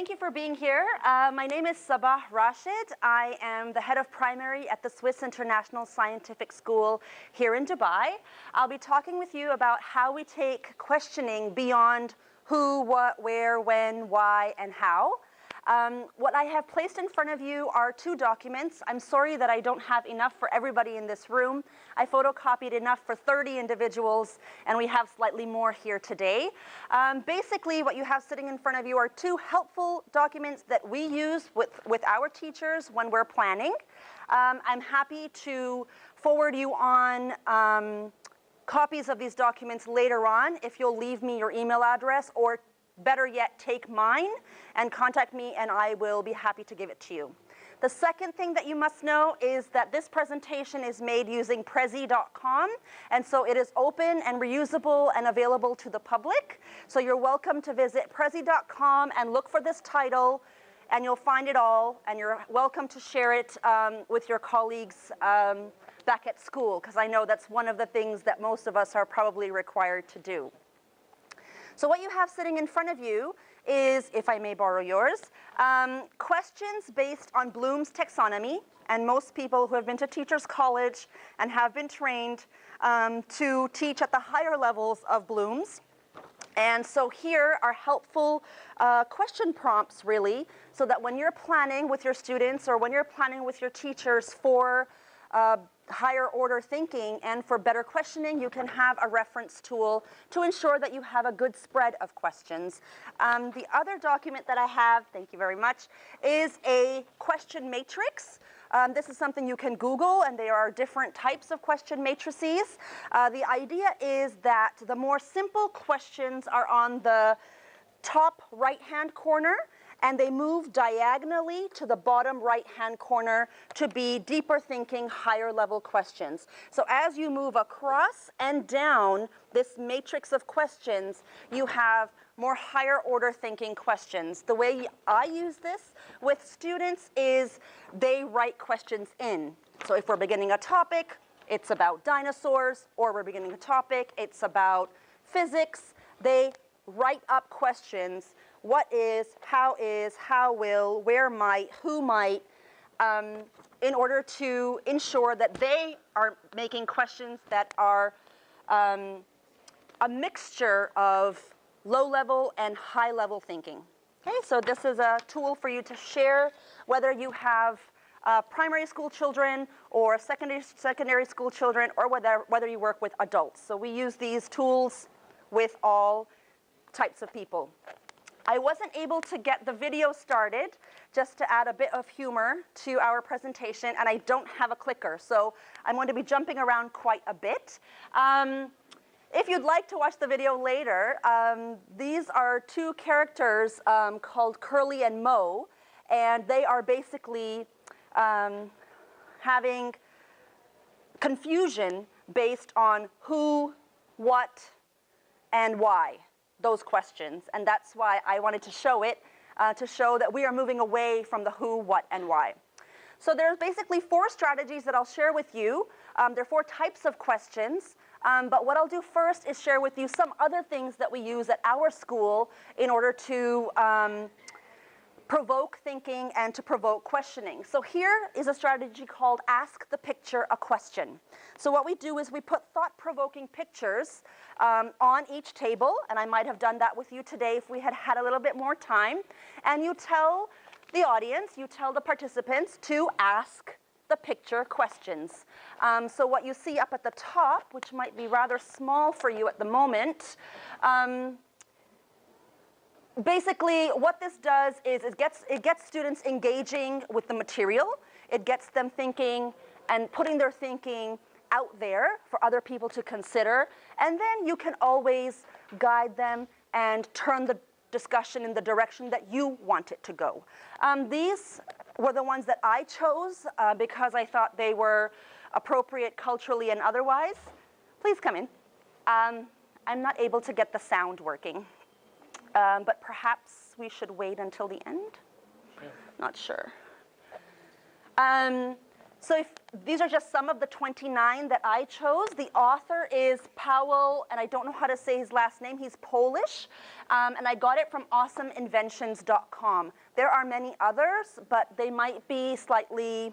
Thank you for being here. My name is Sabah Rashid. I am the head of primary at the Swiss International Scientific School here in Dubai. I'll be talking with you about how we take questioning beyond who, what, where, when, why, and how. What I have placed in front of you are two documents. I'm sorry that I don't have enough for everybody in this room. I photocopied enough for 30 individuals, and we have slightly more here today. Basically, what you have sitting in front of you are two helpful documents that we use with our teachers when we're planning. I'm happy to forward you on copies of these documents later on if you'll leave me your email address, or better yet, take mine and contact me and I will be happy to give it to you. The second thing that you must know is that this presentation is made using Prezi.com, and so it is open and reusable and available to the public. So you're welcome to visit Prezi.com and look for this title, and you'll find it all, and you're welcome to share it with your colleagues back at school, because I know that's one of the things that most of us are probably required to do. So what you have sitting in front of you is, if I may borrow yours, questions based on Bloom's taxonomy. And most people who have been to Teachers College and have been trained to teach at the higher levels of Bloom's. And so here are helpful question prompts, really, so that when you're planning with your students or when you're planning with your teachers for higher order thinking and for better questioning, you can have a reference tool to ensure that you have a good spread of questions. The other document that I have, thank you very much, is a question matrix. This is something you can Google, and there are different types of question matrices. The idea is that the more simple questions are on the top right-hand corner, and they move diagonally to the bottom right-hand corner to be deeper thinking, higher level questions. So as you move across and down this matrix of questions, you have more higher order thinking questions. The way I use this with students is they write questions in. So if we're beginning a topic, it's about dinosaurs, or we're beginning a topic, it's about physics, they write up questions. What is, how will, where might, who might, in order to ensure that they are making questions that are a mixture of low-level and high-level thinking. Okay, so this is a tool for you to share, whether you have primary school children or secondary school children, or whether you work with adults. So we use these tools with all types of people. I wasn't able to get the video started, just to add a bit of humor to our presentation, and I don't have a clicker, so I'm going to be jumping around quite a bit. If you'd like to watch the video later, these are two characters called Curly and Mo, and they are basically having confusion based on who, what, and why. Those questions, and that's why I wanted to show it, to show that we are moving away from the who, what, and why. So there's basically 4 strategies that I'll share with you. There are 4 types of questions, but what I'll do first is share with you some other things that we use at our school in order to provoke thinking and to provoke questioning. So here is a strategy called Ask the Picture a Question. So what we do is we put thought-provoking pictures on each table, and I might have done that with you today if we had had a little bit more time, and you tell the audience, you tell the participants to ask the picture questions. So what you see up at the top, which might be rather small for you at the moment, basically, what this does is it gets students engaging with the material. It gets them thinking and putting their thinking out there for other people to consider. And then you can always guide them and turn the discussion in the direction that you want it to go. These were the ones that I chose because I thought they were appropriate culturally and otherwise. Please come in. I'm not able to get the sound working. But perhaps we should wait until the end? Sure. Not sure. So these are just some of the 29 that I chose. The author is Paweł, and I don't know how to say his last name. He's Polish, and I got it from awesomeinventions.com. There are many others, but they might be slightly,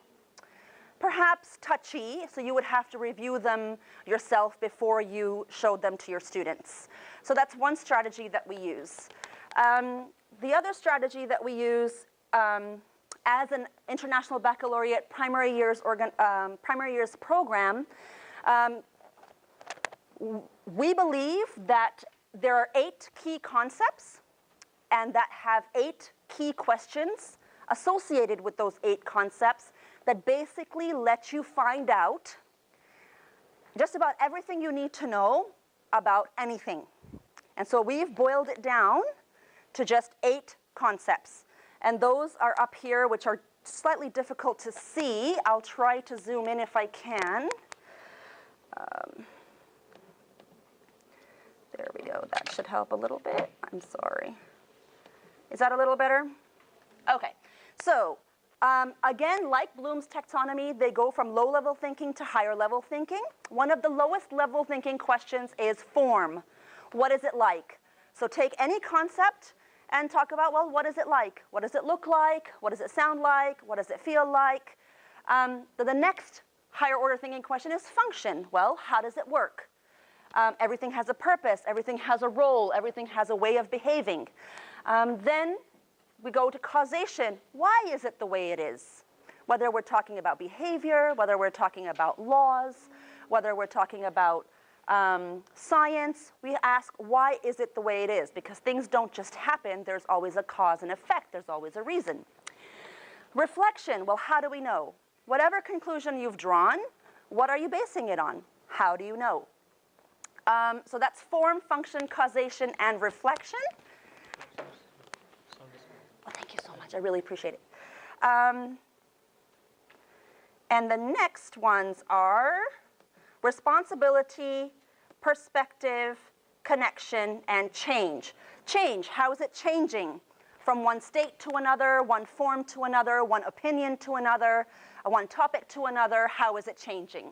perhaps touchy, so you would have to review them yourself before you showed them to your students. So that's one strategy that we use. The other strategy that we use as an International Baccalaureate primary years program, we believe that there are 8 key concepts and that have 8 key questions associated with those 8 concepts that basically let you find out just about everything you need to know about anything. And so we've boiled it down to just 8 concepts. And those are up here, which are slightly difficult to see. I'll try to zoom in if I can. There we go. That should help a little bit. I'm sorry. Is that a little better? Okay. So again, like Bloom's taxonomy, they go from low-level thinking to higher-level thinking. One of the lowest-level thinking questions is form. What is it like? So take any concept and talk about, well, what is it like? What does it look like? What does it sound like? What does it feel like? The next higher order thinking question is function. Well, how does it work? Everything has a purpose. Everything has a role. Everything has a way of behaving. Then we go to causation. Why is it the way it is? Whether we're talking about behavior, whether we're talking about laws, whether we're talking about science, we ask, why is it the way it is? Because things don't just happen. There's always a cause and effect. There's always a reason. Reflection, well, how do we know? Whatever conclusion you've drawn, what are you basing it on? How do you know? So that's form, function, causation, and reflection. Oh, thank you so much. I really appreciate it. And the next ones are responsibility, perspective, connection, and change. Change, how is it changing from one state to another, one form to another, one opinion to another, one topic to another? How is it changing?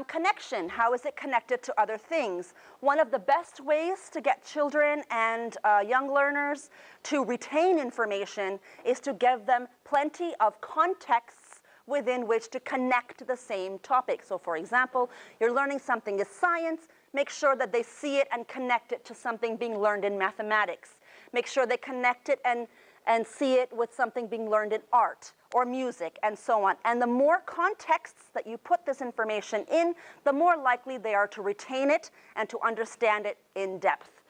Connection, how is it connected to other things? One of the best ways to get children and young learners to retain information is to give them plenty of contexts within which to connect the same topic. So for example, you're learning something is science, make sure that they see it and connect it to something being learned in mathematics. Make sure they connect it and see it with something being learned in art or music and so on. And the more contexts that you put this information in, the more likely they are to retain it and to understand it in depth.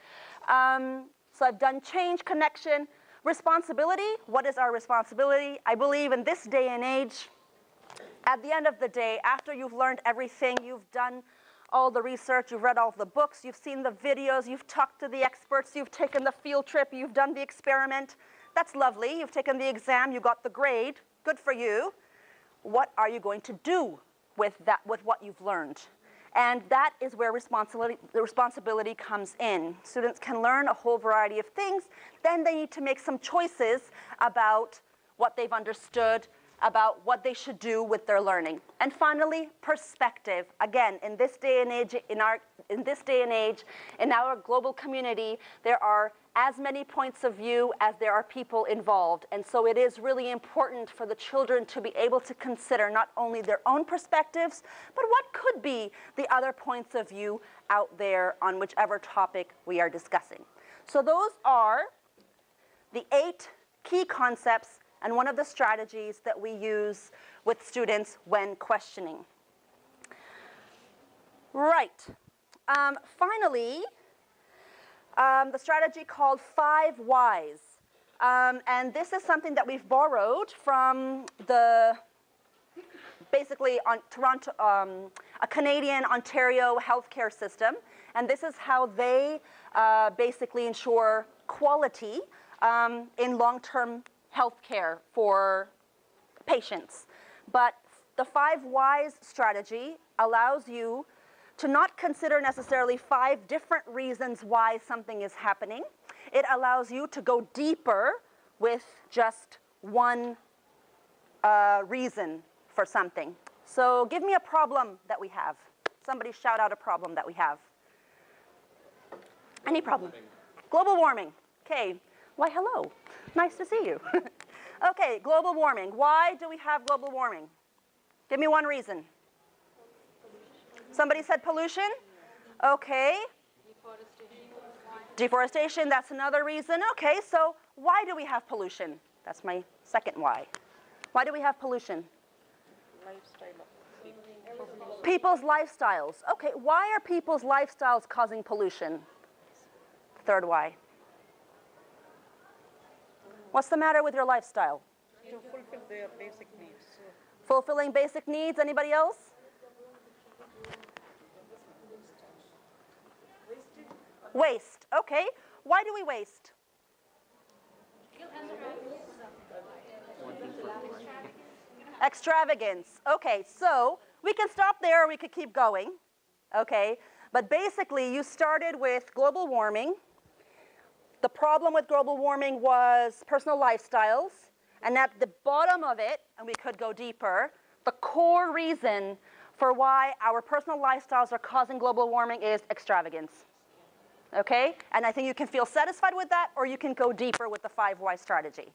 So I've done change, connection, responsibility. What is our responsibility? I believe in this day and age, at the end of the day, after you've learned everything, you've done all the research, you've read all the books, you've seen the videos, you've talked to the experts, you've taken the field trip, you've done the experiment. That's lovely. You've taken the exam, you got the grade. Good for you. What are you going to do with that, with what you've learned? And that is where the responsibility comes in. Students can learn a whole variety of things. Then they need to make some choices about what they've understood, about what they should do with their learning. And finally, perspective. Again, in this day and age, in our global community, there are as many points of view as there are people involved. And so it is really important for the children to be able to consider not only their own perspectives, but what could be the other points of view out there on whichever topic we are discussing. So those are the 8 key concepts and one of the strategies that we use with students when questioning. Right. Finally, the strategy called 5 Whys. And this is something that we've borrowed from the, basically on Toronto, a Canadian Ontario healthcare system. And this is how they basically ensure quality in long-term healthcare for patients. But the 5 Whys strategy allows you to not consider necessarily 5 different reasons why something is happening. It allows you to go deeper with just one reason for something. So give me a problem that we have. Somebody shout out a problem that we have. Any problem? Global warming. Okay. Why, hello. Nice to see you. Okay, global warming. Why do we have global warming? Give me one reason. Somebody said pollution? Okay. Deforestation, that's another reason. Okay, so why do we have pollution? That's my second why. Why do we have pollution? People's lifestyles. Okay, why are people's lifestyles causing pollution? Third why. What's the matter with your lifestyle? To fulfill their basic needs. Fulfilling basic needs. Anybody else? Waste. Okay. Why do we waste? Extravagance. Okay, so we can stop there or we could keep going. Okay, but basically you started with global warming. The problem with global warming was personal lifestyles. And at the bottom of it, and we could go deeper, the core reason for why our personal lifestyles are causing global warming is extravagance. Okay? And I think you can feel satisfied with that, or you can go deeper with the 5 why strategy.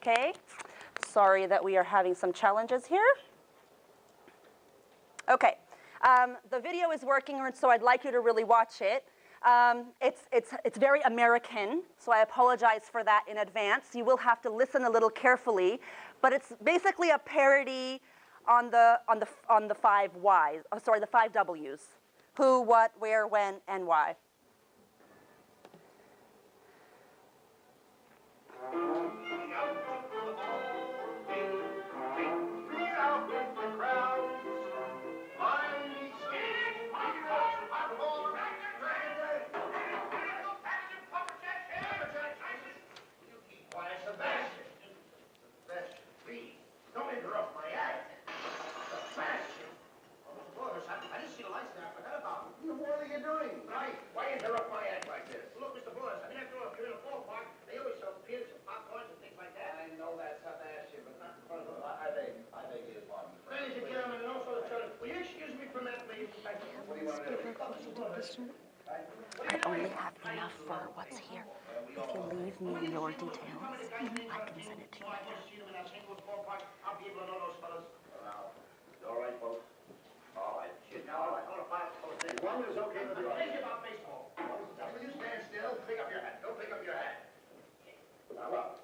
Okay? Sorry that we are having some challenges here. Okay. The video is working, so I'd like you to really watch it. It's very American, so I apologize for that in advance. You will have to listen a little carefully, but it's basically a parody on the 5 whys. Oh, sorry, the 5 W's: who, what, where, when, and why. I only have enough for what's here. If you leave me your details, I can send it to you. All right, folks. All right. Shit, now, all right. One is okay with the other. About baseball. Now, will you stand still? Pick up your hat. Don't pick up your hat. Now, up.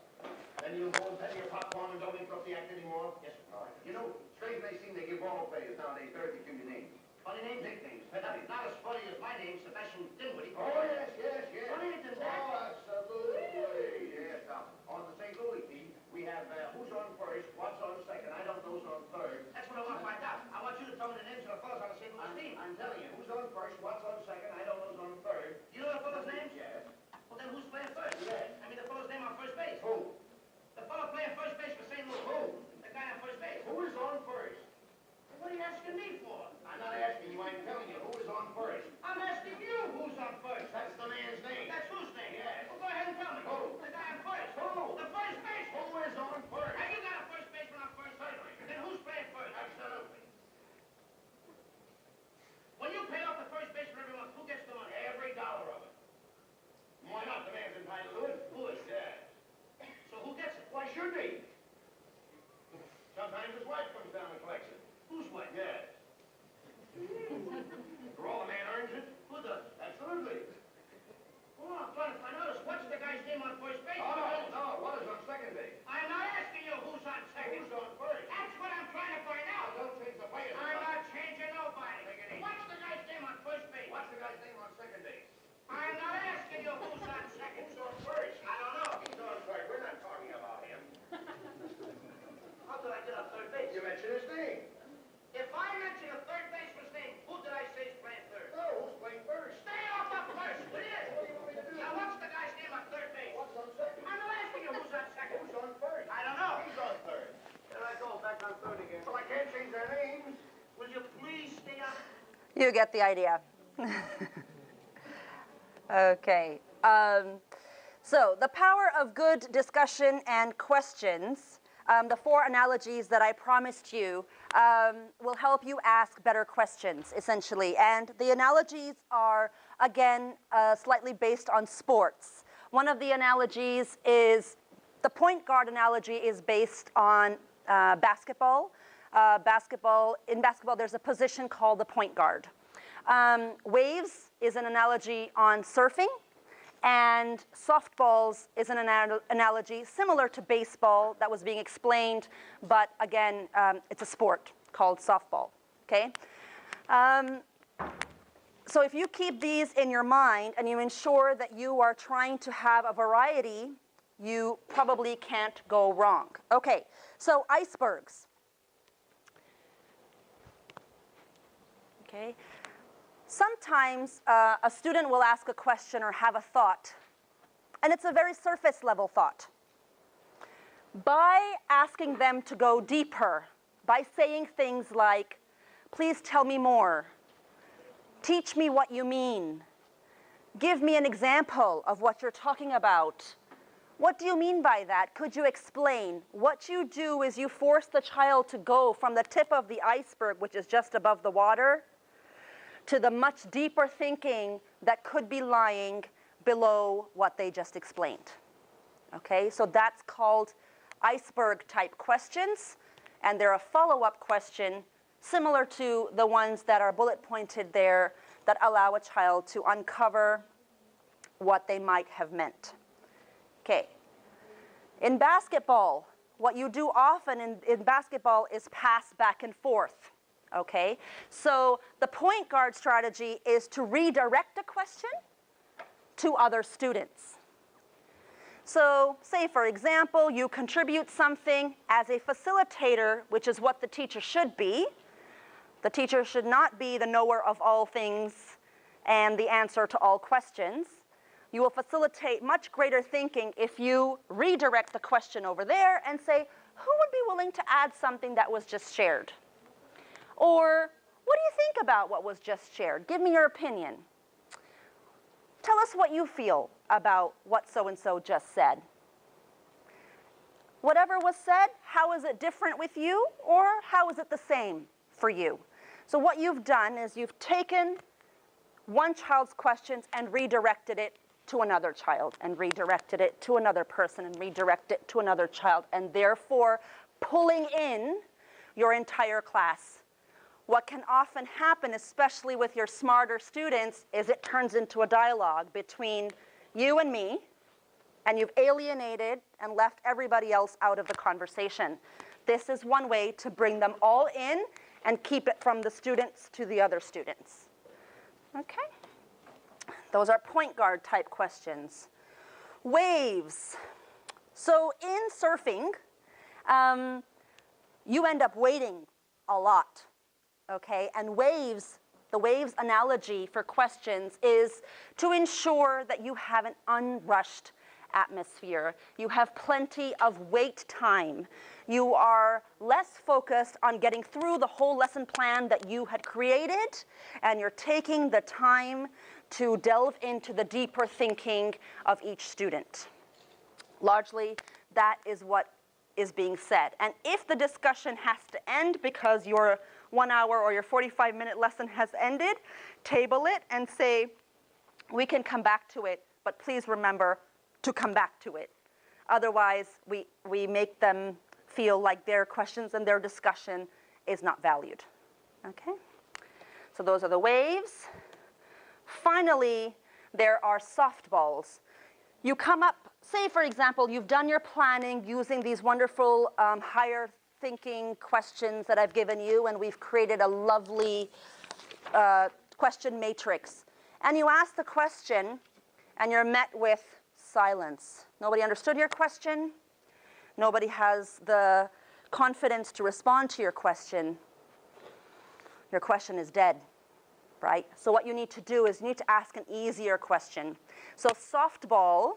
Then you go and pet your popcorn and don't interrupt the act anymore. Yes, all right. You know, strange they seem they give ball players nowadays very peculiar names. Funny names, nicknames. Not as funny as my name, Sebastian Dinwiddie. Oh, yes. Funny than that. Oh, absolutely. Yes, now, on the St. Louis team, we have who's on first, what's on second, I don't know who's on third. That's what I want to find out. I want you to tell me the names of the fellas on the St. Louis team. I'm telling you, who's on first, what's on second, I don't know who's on third. You know the fellas' names? Yes. Well, then who's playing first? Yes. I mean, the fellow's name on first base. Who? The fellow playing first base for St. Louis. Who? The guy on first base. Who is on first? What are you asking me for? I'm not asking you, I'm telling you who is on first. I'm asking you who's on first. That's the man's name. That's whose name? Yes. Well, go ahead and tell me. Who? The guy on first. Who? The first baseman. Who is on first? Have you got a first baseman on first? Certainly. Then who's playing first? Absolutely. When you pay off the first baseman every month, who gets the money? Every dollar of it. Why not? The man's entitled to it. Who is that? So who gets it? Why shouldn't he? Sometimes his wife comes down and collects it. Whose wife? Yes. For all the man earns it? Who does? Absolutely. Well, I'm trying to find out is what's the guy's name on first base? No. What is on second base? I'm not asking you who's on second. Who's on first? That's what I'm trying to find out. Don't change the players. I'm not changing nobody. What's the guy's name on first base? What's the guy's name on second base? I'm not asking you who's on second. Who's on first? I don't know. He's on third. We're not talking about him. How did I get on third base? You mentioned his name. If I mention a third baseman's name, who did I say is playing third? No, who's playing first? Stay off the first, will you? What do you want me to do? Now, what's the guy's name on third base? What's on second? I'm not asking you who's on second. Who's on first? I don't know. He's on third. There I go, back on third again. Well, I can't change their names. Will you please stay on? You get the idea. Okay. So the power of good discussion and questions, the 4 analogies that I promised you will help you ask better questions, essentially. And the analogies are, again, slightly based on sports. One of the analogies is, the point guard analogy is based on basketball. In basketball, there's a position called the point guard. Waves is an analogy on surfing. And softballs is an analogy similar to baseball that was being explained, but again, it's a sport called softball, okay? So if you keep these in your mind and you ensure that you are trying to have a variety, you probably can't go wrong. Okay, so icebergs. Okay. Sometimes a student will ask a question or have a thought, and it's a very surface level thought. By asking them to go deeper, by saying things like, please tell me more, teach me what you mean, give me an example of what you're talking about, what do you mean by that, could you explain? What you do is you force the child to go from the tip of the iceberg, which is just above the water, to the much deeper thinking that could be lying below what they just explained. Okay, so that's called iceberg-type questions, and they're a follow-up question similar to the ones that are bullet-pointed there that allow a child to uncover what they might have meant. Okay, in basketball, what you do often in basketball is pass back and forth. Okay, so the point guard strategy is to redirect a question to other students. So say, for example, you contribute something as a facilitator, which is what the teacher should be. The teacher should not be the knower of all things and the answer to all questions. You will facilitate much greater thinking if you redirect the question over there and say, who would be willing to add something that was just shared? Or, what do you think about what was just shared? Give me your opinion. Tell us what you feel about what so-and-so just said. Whatever was said, how is it different with you, or how is it the same for you? So what you've done is you've taken one child's questions and redirected it to another child, and redirected it to another person, and redirected it to another child, and therefore pulling in your entire class. What can often happen, especially with your smarter students, is it turns into a dialogue between you and me, and you've alienated and left everybody else out of the conversation. This is one way to bring them all in and keep it from the students to the other students. Okay? Those are point guard type questions. Waves. So in surfing, you end up waiting a lot. Okay, and waves, the waves analogy for questions is to ensure that you have an unrushed atmosphere. You have plenty of wait time. You are less focused on getting through the whole lesson plan that you had created, and you're taking the time to delve into the deeper thinking of each student. Largely, that is what is being said. And if the discussion has to end because your 1 hour or your 45-minute lesson has ended, table it and say, we can come back to it, but please remember to come back to it. Otherwise, we make them feel like their questions and their discussion is not valued. Okay? So those are the waves. Finally, there are softballs. You come up, say for example, you've done your planning using these wonderful higher thinking questions that I've given you, and we've created a lovely question matrix. And you ask the question, and you're met with silence. Nobody understood your question. Nobody has the confidence to respond to your question. Your question is dead, right? So what you need to do is you need to ask an easier question. So softball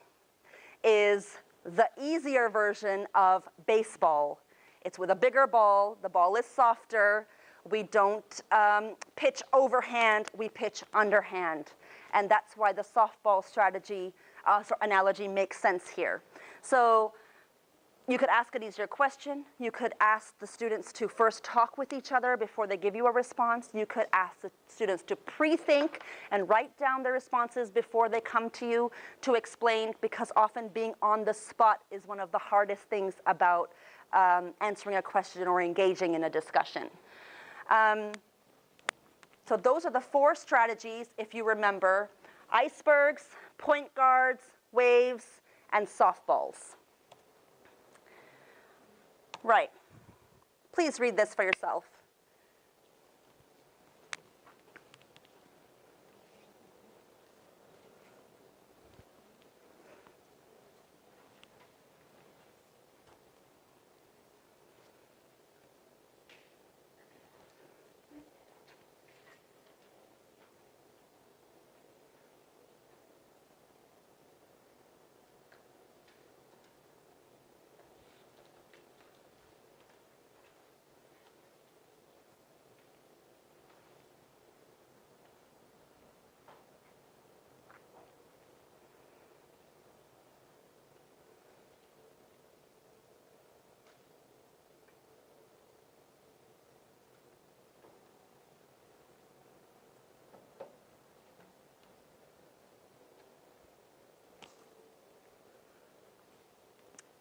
is the easier version of baseball. It's with a bigger ball. The ball is softer. We don't pitch overhand. We pitch underhand. And that's why the softball strategy analogy makes sense here. So You could ask an easier question. You could ask the students to first talk with each other before they give you a response. You could ask the students to pre-think and write down their responses before they come to you to explain, because often being on the spot is one of the hardest things about answering a question or engaging in a discussion. So those are the 4 strategies, if you remember: icebergs, point guards, waves, and softballs. Right. Please read this for yourself.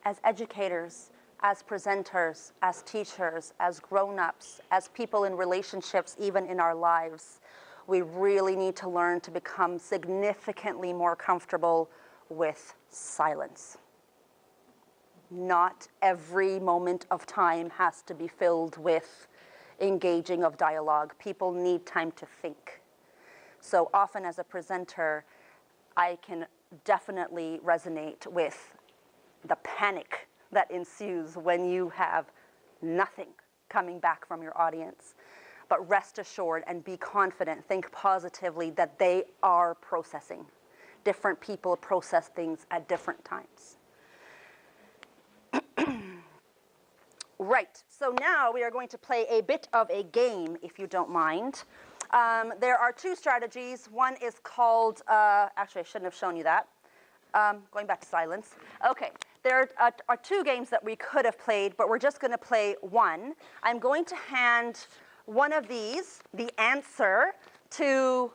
As educators, as presenters, as teachers, as grown-ups, as people in relationships, even in our lives, we really need to learn to become significantly more comfortable with silence. Not every moment of time has to be filled with engaging of dialogue. People need time to think. So often as a presenter, I can definitely resonate with the panic that ensues when you have nothing coming back from your audience. But rest assured and be confident, think positively that they are processing. Different people process things at different times. Right, so now we are going to play a bit of a game, if you don't mind. There are 2 strategies. One is called, actually I shouldn't have shown you that. Going back to silence. Okay, there are 2 games that we could have played, but we're just going to play one. I'm going to hand one of these, the answer, to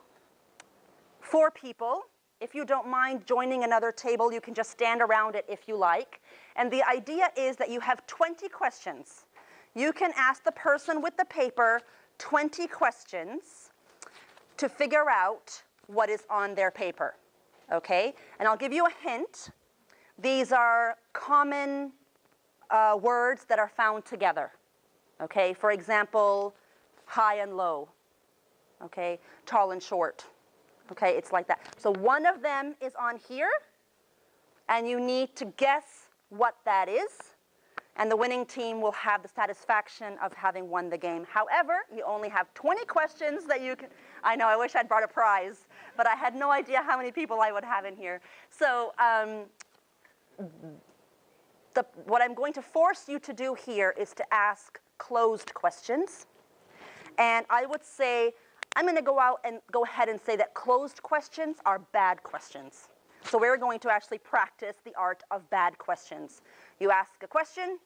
4 people. If you don't mind joining another table, you can just stand around it if you like. And the idea is that you have 20 questions. You can ask the person with the paper 20 questions to figure out what is on their paper. Okay? And I'll give you a hint. These are common words that are found together. Okay? For example, high and low. Okay? Tall and short. Okay? It's like that. So one of them is on here, and you need to guess what that is. And the winning team will have the satisfaction of having won the game. However, you only have 20 questions that you can... I know, I wish I'd brought a prize, but I had no idea how many people I would have in here. So what I'm going to force you to do here is to ask closed questions. And I would say, I'm going to go ahead and say that closed questions are bad questions. So we're going to actually practice the art of bad questions. You ask a question,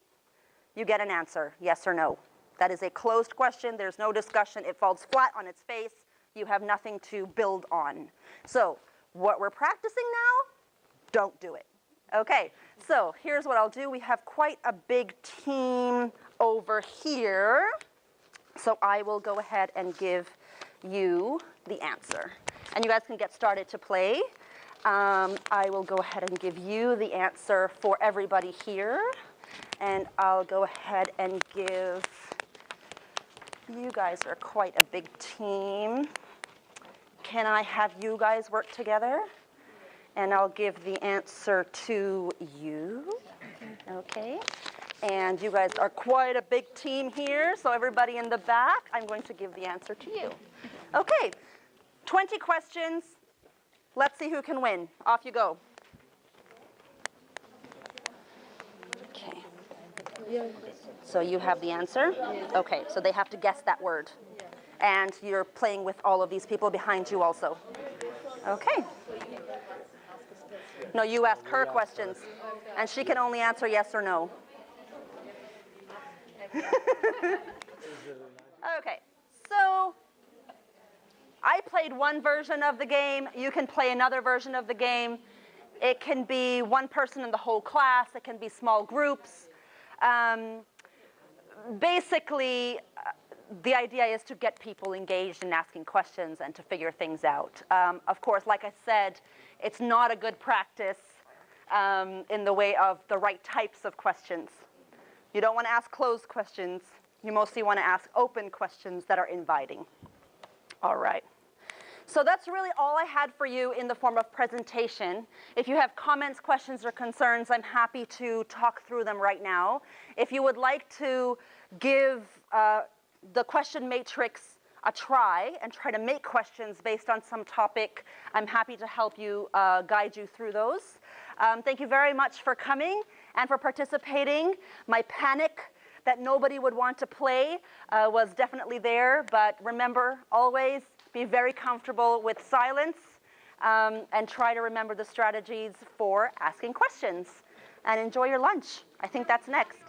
you get an answer, yes or no. That is a closed question. There's no discussion. It falls flat on its face. You have nothing to build on. So what we're practicing now, don't do it. Okay, so here's what I'll do. We have quite a big team over here. So I will go ahead and give you the answer. And you guys can get started to play. I will go ahead and give you the answer for everybody here. And I'll go ahead and give, you guys are quite a big team. Can I have you guys work together? And I'll give the answer to you. Okay. And you guys are quite a big team here, so everybody in the back, I'm going to give the answer to you. Okay, 20 questions. Let's see who can win. Off you go. Okay. So you have the answer? Okay, so they have to guess that word. And you're playing with all of these people behind you also. Okay. No, you ask her questions, and she can only answer yes or no. Okay, so I played one version of the game. You can play another version of the game. It can be one person in the whole class. It can be small groups. Basically, the idea is to get people engaged in asking questions and to figure things out. Of course, like I said, it's not a good practice in the way of the right types of questions. You don't want to ask closed questions. You mostly want to ask open questions that are inviting. All right. So that's really all I had for you in the form of presentation. If you have comments, questions, or concerns, I'm happy to talk through them right now. If you would like to give the question matrix a try and try to make questions based on some topic, I'm happy to help you guide you through those. Thank you very much for coming and for participating. My panic that nobody would want to play was definitely there, but remember, always be very comfortable with silence and try to remember the strategies for asking questions. And enjoy your lunch. I think that's next.